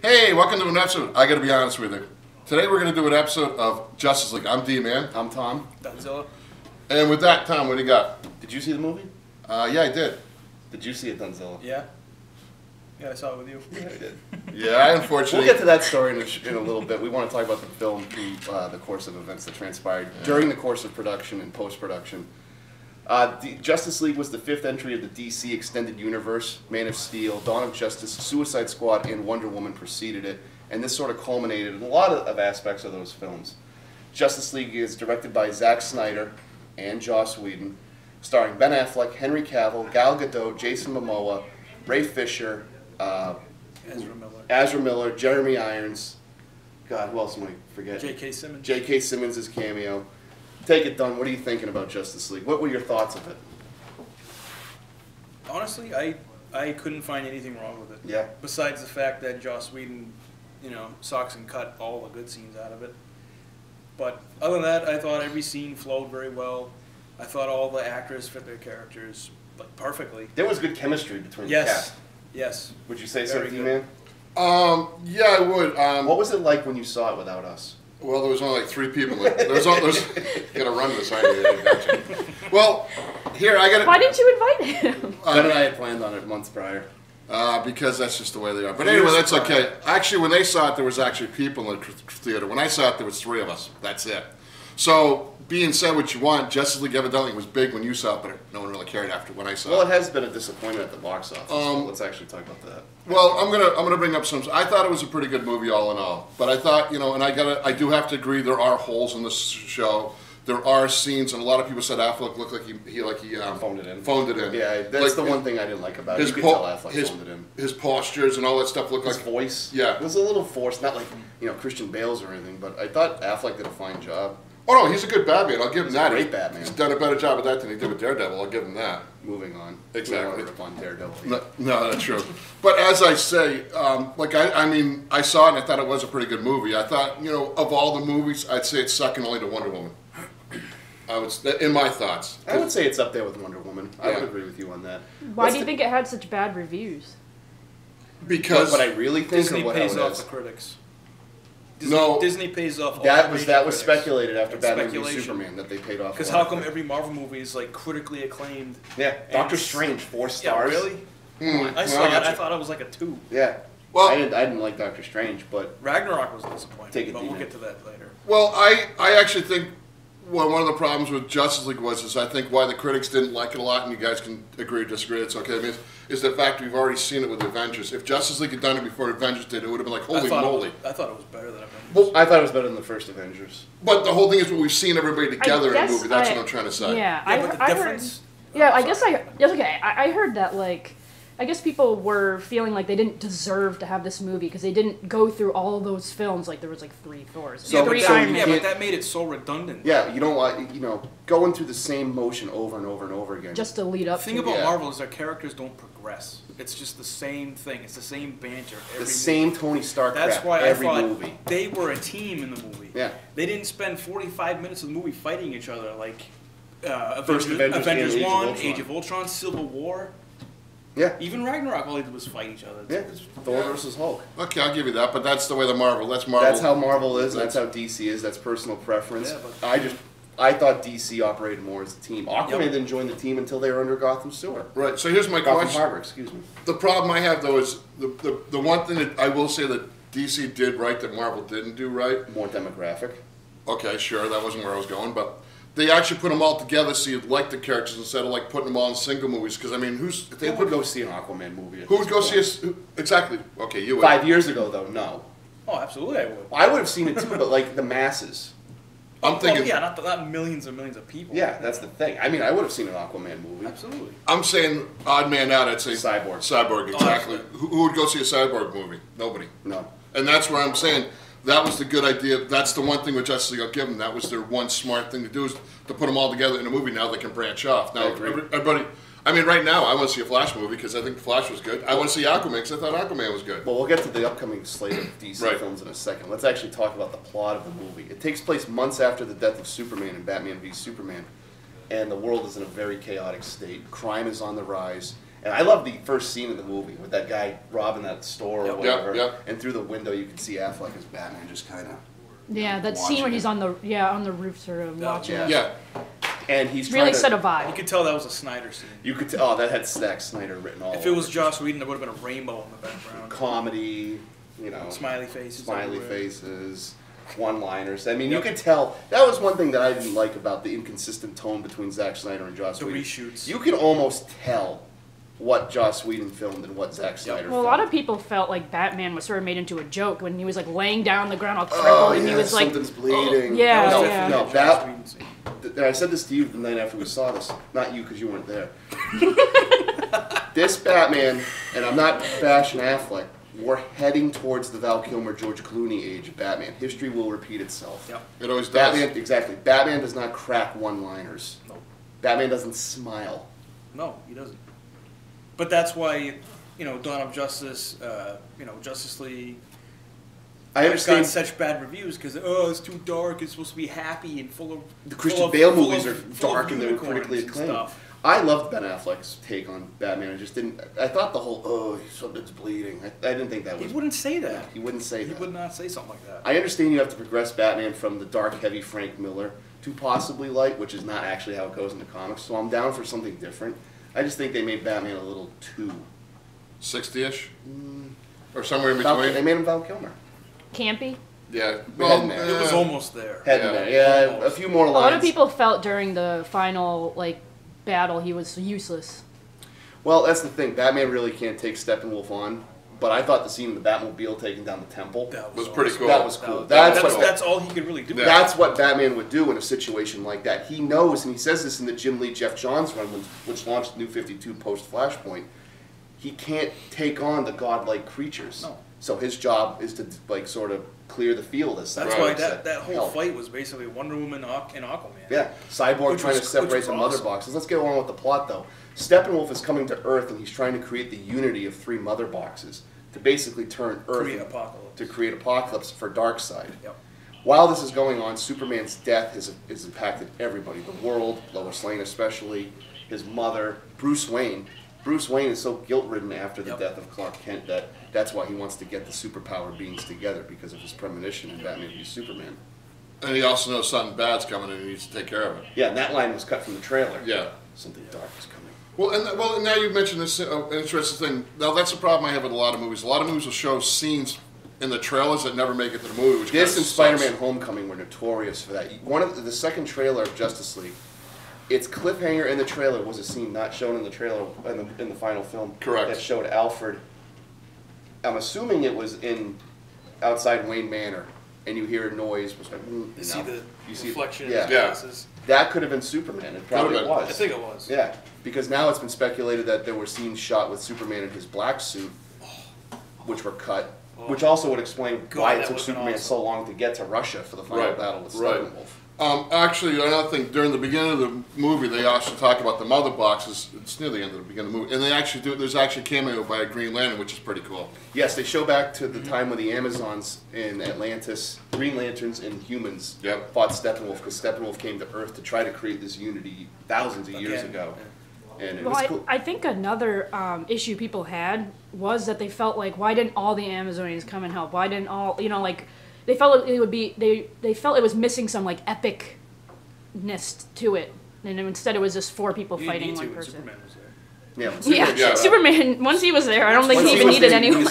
Hey, welcome to an episode. I gotta be honest with you. Today we're gonna do an episode of Justice League. I'm D-Man. I'm Tom. Dunnzilla. And with that, Tom, what do you got? Did you see the movie? Yeah, I did. Did you see it, Dunnzilla? Yeah. Yeah, I saw it with you. Yeah, I did. Yeah, I unfortunately... We'll get to that story in a little bit. We want to talk about the film through the course of events that transpired during the course of production and post-production. The Justice League was the fifth entry of the DC Extended Universe. Man of Steel, Dawn of Justice, Suicide Squad, and Wonder Woman preceded it. And this sort of culminated in a lot of aspects of those films. Justice League is directed by Zack Snyder and Joss Whedon, starring Ben Affleck, Henry Cavill, Gal Gadot, Jason Momoa, Ray Fisher, Ezra Miller, Jeremy Irons. God, who else am I forgetting? J.K. Simmons. J.K. Simmons' cameo. Take it, Dunn. What are you thinking about Justice League? What were your thoughts of it? Honestly, I couldn't find anything wrong with it. Yeah. Besides the fact that Joss Whedon, socks and cut all the good scenes out of it. But other than that, I thought every scene flowed very well. I thought all the actors fit their characters perfectly. There was good chemistry between the cast. Yes. Would you say so, D-Man? Yeah, I would. What was it like when you saw it without us? Well, there was only like 3 people. You gotta run this, aren't you? Gotcha. Well, here, I gotta... Why didn't you invite him? Ben and I had planned on it months prior. Because that's just the way they are. But anyway, that's okay. Actually, when they saw it, there was actually people in the theater. When I saw it, there was 3 of us. That's it. So, being said what you want, Justice League evidently was big when you saw it, but no one really cared after when I saw it. Well, it has been a disappointment at the box office. So let's actually talk about that. Well, I'm gonna bring up some. I thought it was a pretty good movie, all in all. But I thought, and I do have to agree, there are holes in this show. There are scenes, and a lot of people said Affleck looked like he phoned it in. Phoned it in. Yeah, that's the one thing I didn't like about it. You could tell Affleck phoned it in. His postures and all that stuff looked like... His voice. Yeah. It was a little forced, not like, Christian Bale's or anything, but I thought Affleck did a fine job. Oh, no, he's a good Batman. I'll give him that. Great Batman. He's done a better job with that than he did with Daredevil. I'll give him that. Moving on. Exactly. We don't rip on Daredevil. No, that's true. But as I say, I saw it and I thought it was a pretty good movie. I thought, of all the movies, I'd say it's second only to Wonder Woman. In my thoughts. I would say it's up there with Wonder Woman. I would agree with you on that. Why do you think it had such bad reviews? Because what I really think Disney or what pays off is. the critics. Disney pays off all that the was major critics. speculated after Batman v Superman that they paid off. Because how come every Marvel movie is critically acclaimed? Yeah, Doctor Strange 4 stars. Yeah, really? I saw it. I thought it was like a 2. Yeah. Well, I didn't like Doctor Strange, but Ragnarok was disappointing. But we'll get to that later. Well, I actually think one of the problems with Justice League is I think why the critics didn't like it a lot, and you guys can agree or disagree, it's okay, is the fact we've already seen it with the Avengers. If Justice League had done it before Avengers did, it would have been like, holy moly. I thought it was better than Avengers. Well, I thought it was better than the first Avengers. But the whole thing is, we've seen everybody together in a movie. That's what I'm trying to say. Yeah, but the difference... I heard that, I guess people were feeling like they didn't deserve to have this movie because they didn't go through all those films. There was 3 Thors, 3 Iron Man. Yeah, but that made it so redundant. Yeah, you don't want going through the same motion over and over and over again. Just to lead up. The thing about Marvel is their characters don't progress. It's just the same thing. It's the same banter. The same Tony Stark crap. That's why every I thought movie. They were a team in the movie. Yeah. They didn't spend 45 minutes of the movie fighting each other like First Avengers 1, Age of Ultron, Civil War. Yeah. Even Ragnarok, all they did was fight each other. Yeah. Thor versus Hulk. Okay, I'll give you that, but that's the way that's Marvel. That's how Marvel is, and that's how DC is. That's personal preference. Yeah, I thought DC operated more as a team. Aquaman didn't join the team until they were under Gotham Sewer. Right, so here's my Gotham question. Harbor, excuse me. The problem I have, though, is the one thing that I will say that DC did right that Marvel didn't do right. More demographic. Okay, sure, that wasn't where I was going, but they actually put them all together so you'd like the characters instead of putting them all in single movies. Because Who would go see an Aquaman movie? Who would go see us? Exactly. Okay, you would. 5 years ago, though, no. Oh, absolutely, I would. I would have seen it too, but the masses. I'm thinking. Yeah, not millions and millions of people. Yeah, that's the thing. I would have seen an Aquaman movie. Absolutely. I'm saying odd man out. I'd say Cyborg. Cyborg, exactly. Who would go see a Cyborg movie? Nobody. No. And that's where I'm saying. That was the good idea. That's the one thing with Justice League I'll give them. That was their one smart thing to do, is to put them all together in a movie. Now they can branch off. Now everybody, right now I want to see a Flash movie because I think Flash was good. I want to see Aquaman because I thought Aquaman was good. Well, we'll get to the upcoming slate of DC films in a second. Let's actually talk about the plot of the movie. It takes place months after the death of Superman in Batman v Superman, and the world is in a very chaotic state. Crime is on the rise. And I love the first scene of the movie with that guy robbing that store or whatever, and through the window you can see Affleck as Batman just kind of. Yeah, that scene where he's on the roof sort of watching. Yeah. And he's really trying set to, a vibe. You could tell that was a Snyder scene. You could tell, that had Zack Snyder written all over. If it was Joss Whedon, there would have been a rainbow in the background. Comedy, you know. Smiley faces. Smiley faces, one-liners. I mean, you could tell. That was one thing that I didn't like about the inconsistent tone between Zack Snyder and Joss Whedon. The reshoots. You can almost tell what Joss Whedon filmed and what Zack Snyder filmed. Well, a lot of people felt like Batman was sort of made into a joke when he was like laying down on the ground all crippled and he was like, something's bleeding. I said this to you the night after we saw this. Not you, because you weren't there. This Batman, and I'm not bashing Affleck, we're heading towards the Val Kilmer, George Clooney age of Batman. History will repeat itself. Yep. It always does. Batman, exactly. Batman does not crack one-liners. No. Batman doesn't smile. No, he doesn't. But that's why, Dawn of Justice, Justice League. I understand. Got such bad reviews because it's too dark. It's supposed to be happy and full of. The Christian Bale movies are dark and they're critically acclaimed. I loved Ben Affleck's take on Batman. I just didn't. I thought the whole something's bleeding. I didn't think that was. He wouldn't say that. He wouldn't say that. He would not say something like that. I understand you have to progress Batman from the dark, heavy Frank Miller to possibly light, which is not actually how it goes in the comics. So I'm down for something different. I just think they made Batman a little too 60-ish, or somewhere in between. They made him Val Kilmer. Campy. Yeah, it was almost there. A few more lines. A lot of people felt during the final battle he was useless. Well, that's the thing. Batman really can't take Steppenwolf on. But I thought the scene of the Batmobile taking down the temple was pretty cool. That was cool. That's all he could really do. Yeah. That's what Batman would do in a situation like that. He knows, and he says this in the Jim Lee, Jeff Johns run, which launched the New 52 post-Flashpoint, he can't take on the godlike creatures. No. So his job is to sort of clear the field as such. That's why that whole fight was basically Wonder Woman and Aquaman. Yeah, Cyborg trying to separate the mother boxes. Let's get along with the plot, though. Steppenwolf is coming to Earth, and he's trying to create the unity of 3 mother boxes to basically turn Earth to create Apocalypse for Darkseid. Yep. While this is going on, Superman's death has impacted everybody. The world, Lois Lane especially, his mother, Bruce Wayne. Bruce Wayne is so guilt-ridden after the death of Clark Kent that's why he wants to get the superpower beings together because of his premonition in Batman v Superman. And he also knows something bad's coming and he needs to take care of it. Yeah, and that line was cut from the trailer. Yeah. Something dark is coming. Well, and now you mentioned this interesting thing. Now, that's a problem I have with a lot of movies. A lot of movies will show scenes in the trailers that never make it to the movie. Which this and Spider-Man Homecoming were notorious for that. One of the second trailer of Justice League, its cliffhanger in the trailer was a scene not shown in the trailer in the final film. Correct. That showed Alfred. I'm assuming it was outside Wayne Manor, and you hear a noise. You see the reflection in his glasses. That could have been Superman. It probably was. I think it was. Yeah, because now it's been speculated that there were scenes shot with Superman in his black suit, which were cut, which also would explain why it took Superman so long to get to Russia for the final battle with Steppenwolf. Actually, another thing, during the beginning of the movie, they also talk about the mother boxes. It's near the end of the beginning of the movie. And they actually there's actually a cameo by a Green Lantern, which is pretty cool. Yes, they show back to the time when the Amazons in Atlantis, Green Lanterns and humans fought Steppenwolf, because Steppenwolf came to Earth to try to create this unity thousands of years ago. And it was cool. I think another issue people had was that they felt like, why didn't all the Amazonians come and help? Why didn't all, they felt it would be they felt it was missing some epicness to it, and instead it was just 4 people fighting one person. Superman was there. Superman. Once he was there, I don't think he even needed anyone.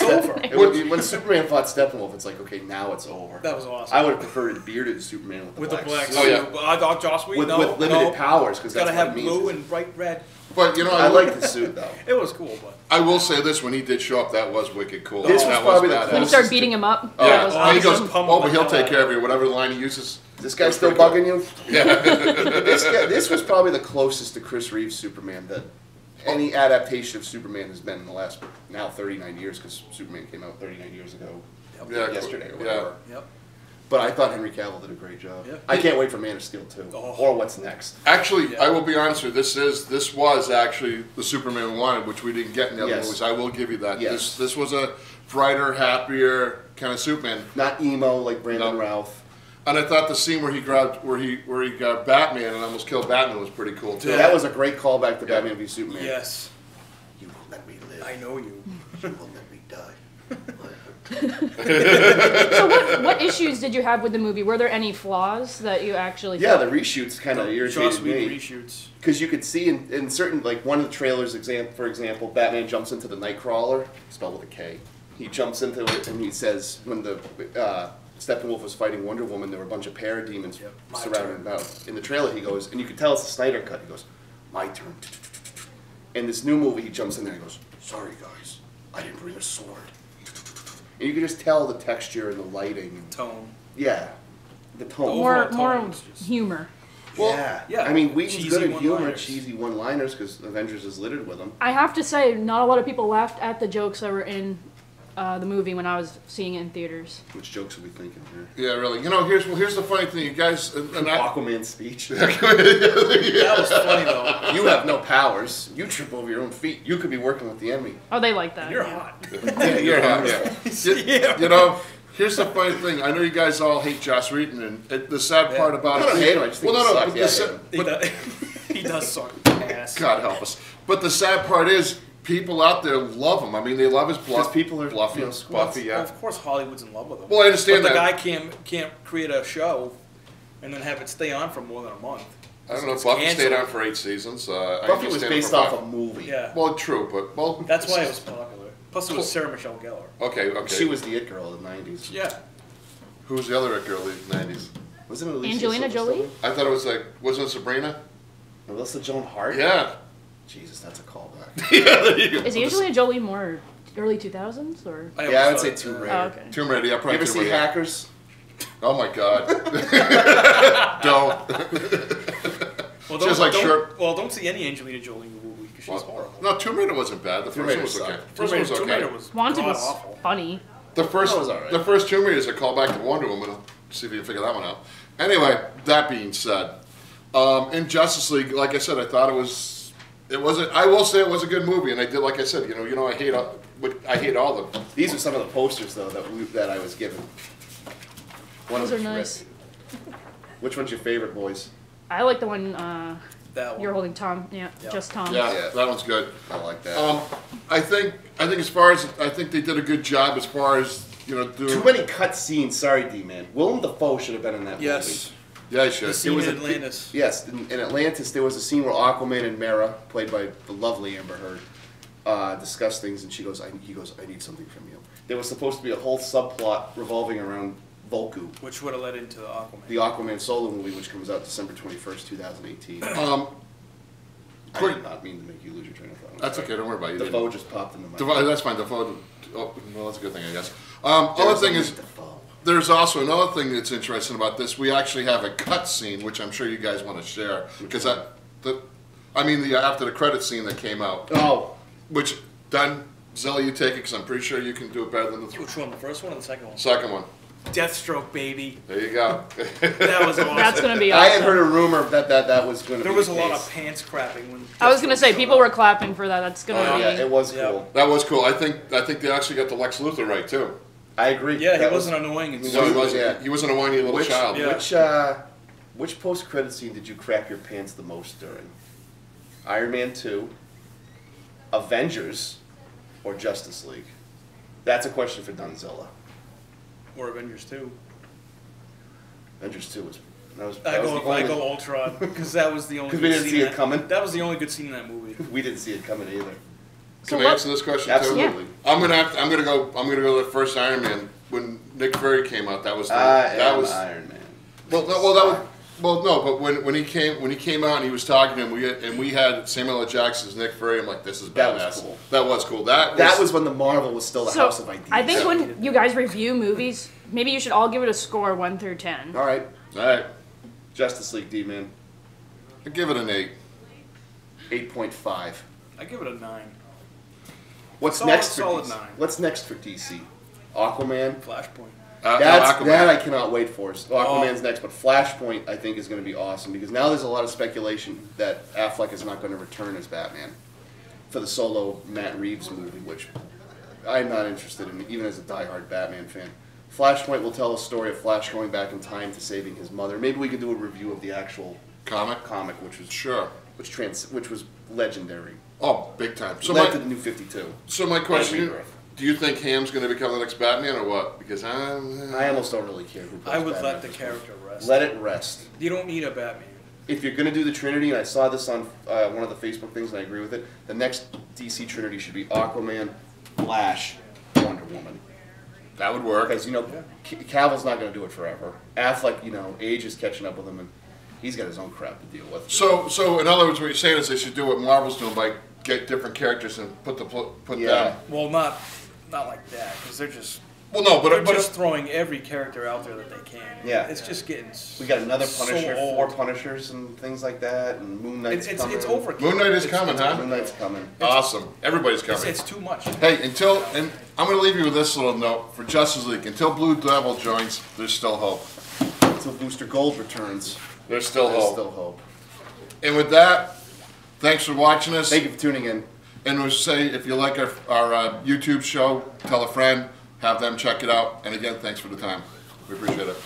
When Superman fought Steppenwolf, it's like, okay, now it's over. That was awesome. I would have preferred a bearded Superman with the black suit. Oh yeah, I thought Joss Whedon with limited powers, because that's gotta what it have means. blue and bright red. But I like the suit though. It was cool, but I will say this: when he did show up, that was wicked cool. This was probably the when he started beating him up. He goes, but he'll take care of you. Whatever line he uses. This guy's still bugging you? Yeah. This was probably the closest to Chris Reeves' Superman that any adaptation of Superman has been in the last now 39 years, because Superman came out 39 years ago yesterday or whatever. Yep. But I thought Henry Cavill did a great job. Yep. I can't wait for Man of Steel 2, or what's next. Actually, I will be honest with you. This was actually the Superman we wanted, which we didn't get in the other movies. I will give you that. Yes. This was a brighter, happier kind of Superman. Not emo like Brandon Routh. And I thought the scene where he got Batman and almost killed Batman was pretty cool too. That was a great callback to Batman v Superman. Yes. You I know you. You will let me die. So what issues did you have with the movie? Were there any flaws that you actually Yeah, thought? the reshoots kind of Joss irritated Whedon me. reshoots. Because you could see in certain, like one of the trailers, for example, Batman jumps into the Nightcrawler, spelled with a K. He jumps into it and he says, when the Steppenwolf was fighting Wonder Woman, there were a bunch of parademons surrounding him out. In the trailer, he goes, and you could tell it's the Snyder cut. He goes, "My turn." In this new movie, he jumps in there and goes, "Sorry guys, I didn't bring a sword." And you could just tell the texture and the lighting. Tone. Yeah, the tone. Overall More tone was just- humor. Well, yeah. I mean, Whedon's Cheesy good at humor, one-liners. cheesy one-liners, because Avengers is littered with them. I have to say, not a lot of people laughed at the jokes that were in the movie when I was seeing it in theaters. Which jokes are we thinking here? Yeah, really. You know, here's the funny thing, you guys. And I, Aquaman's speech. That was funny though. You have no powers. You trip over your own feet. You could be working with the enemy. Oh, they like that. You're yeah. hot. Yeah, you're hot. you, you know, here's the funny thing. I know you guys all hate Joss Whedon, and the sad part about I don't it. hate him. I just think he sucks. But Yeah, the He does suck ass. God help us. But the sad part is, people out there love him. I mean, they love his bluff. Because people are, bluffy, you know, squats. Buffy, Well, yeah. of course, Hollywood's in love with him. Well, I understand but that. the guy can't create a show and then have it stay on for more than a month. I don't know. It's Buffy canceled. stayed on for 8 seasons. I Buffy was understand based for off five. a movie. Yeah, Well, true, but that's why it was popular. Plus, it was Cool. Sarah Michelle Gellar. Okay. She was the it girl of the 90s. Yeah, Who was the other girl in the 90s? Wasn't it Alicia Angelina Jolie? Silverstone? I thought it was like, wasn't it Sabrina? Melissa Joan Hart? Yeah. Jesus, that's a callback. Is Angelina Jolie more early 2000s or? Yeah, I would always say thought, Tomb uh, Raider. Oh, okay. Tomb Raider, yeah, You probably ever Tomb see Raider. Hackers? Oh my God. Don't. Well, She has, like, don't, short- well, don't see any Angelina Jolie movie because she's horrible. No, Tomb Raider wasn't bad. The Tomb first one Raider was okay. sucked. First one was Tomb Raider okay. was Wanted god was awful. funny. The first, That was all right. the first Tomb Raider is a callback to Wonder Woman. See if you can figure that one out. Anyway, that being said, in Justice League, like I said, I thought it wasn't. I will say it was a good movie, and I did, like I said, I hate all of them. These are some of the posters, though, that I was given. One Those of are them's nice. ripped. Which one's your favorite, boys? I like the one That one. you're holding Tom. Yeah, Yeah. just Tom. Yeah, Yeah. that one's good. I like that. I think as far as I think they did a good job as far as doing. Too many cut scenes. Sorry, D-Man. Willem Dafoe should have been in that Yes. Yeah, I should. The scene was in a- Atlantis. Yes, in Atlantis, there was a scene where Aquaman and Mera, played by the lovely Amber Heard, discuss things, and he goes, "I need something from you." There was supposed to be a whole subplot revolving around Volku, Which would have led into Aquaman. the Aquaman solo movie, which comes out December 21st, 2018. I Quick- did not mean to make you lose your train of thought. I'm That's sorry. okay. Don't worry about it. You Defoe didn't. just popped into my Defoe, that's fine. Defoe. Oh, well, that's a good thing, I guess. Other There's thing a is, Defoe. there's also another thing that's interesting about this. We actually have a cut scene, which I'm sure you guys want to share, because after the credit scene that came out, Oh, which Dunnzilla, you take it, because I'm pretty sure you can do it better than the Which one? The first one or the second one? second one. Deathstroke, baby. There you go. That was awesome. That's gonna be I awesome. had heard a rumor that was going to be There was a the lot case. of pants crapping when. I was gonna Deathstroke say showed people up. were clapping for that. That's gonna be. Yeah, it was Yeah. cool. That was cool. I think they actually got the Lex Luthor right too. I agree. Yeah, he That wasn't annoying. And No, he was- wasn't. yeah. He wasn't a whiny little Which, child. Yeah. which post-credit scene did you crap your pants the most during? Iron Man 2, Avengers, or Justice League? That's a question for Dunnzilla. Or Avengers 2. Avengers 2 was that was, I that was the go only, Ultron because that was the only. 'Cause we good didn't scene see in it that- coming. That was the only good scene in that movie. we didn't see it coming either. Can So I what- answer this question Absolutely. too? I'm gonna go to the first Iron Man when Nick Fury came out. That was I that am was Iron Man. but when he came out and he was talking to him, we had Samuel L. Jackson's Nick Fury. I'm like, this is That was badass. cool. That was cool. That was when the Marvel was still the So house of ideas. I think when you guys review movies, maybe you should all give it a score 1 through 10. All right, all right. Justice League D-Man, I give it an 8. 8.5. I give it a 9. What's Solid- next for solid DC? 9. What's next for DC? Aquaman. Flashpoint. That Aquaman. I cannot wait for. So Aquaman's next, but Flashpoint I think is going to be awesome because now there's a lot of speculation that Affleck is not going to return as Batman for the solo Matt Reeves movie, which I'm not interested in, even as a diehard Batman fan. Flashpoint will tell a story of Flash going back in time to saving his mother. Maybe we could do a review of the actual comic. comic, which was Sure. which was legendary. Oh, big time. So led to the New 52. So my question: Rebirth. do you think Ham's going to become the next Batman or what? Because I almost don't really care who plays I would Batman let at the this point. character rest. Let it rest. You don't need a Batman. If you're going to do the Trinity, and I saw this on one of the Facebook things, and I agree with it, the next DC Trinity should be Aquaman, Flash, Wonder Woman. that would work. Because, Cavill's not going to do it forever. Affleck, age is catching up with him, and he's got his own crap to deal with. So in other words, what you're saying is they should do what Marvel's doing by get different characters and put Yeah. them. Well, not like that, because they're just Well, no, they're but just throwing every character out there that they can. Yeah. It's just getting. We got another so Punisher, old. 4 Punishers, and things like that, and Moon Knight's coming. It's overkill. Moon Knight is It's- coming, it's- huh? Moon Knight's coming. Awesome. Everybody's coming. It's too much. Hey, and I'm going to leave you with this little note for Justice League. Until Blue Devil joins, there's still hope. Until Booster Gold returns, There's still there's hope. still hope. And with that, thanks for watching us. Thank you for tuning in. And we'll say, if you like our YouTube show, tell a friend, have them check it out. And again, thanks for the time. We appreciate it.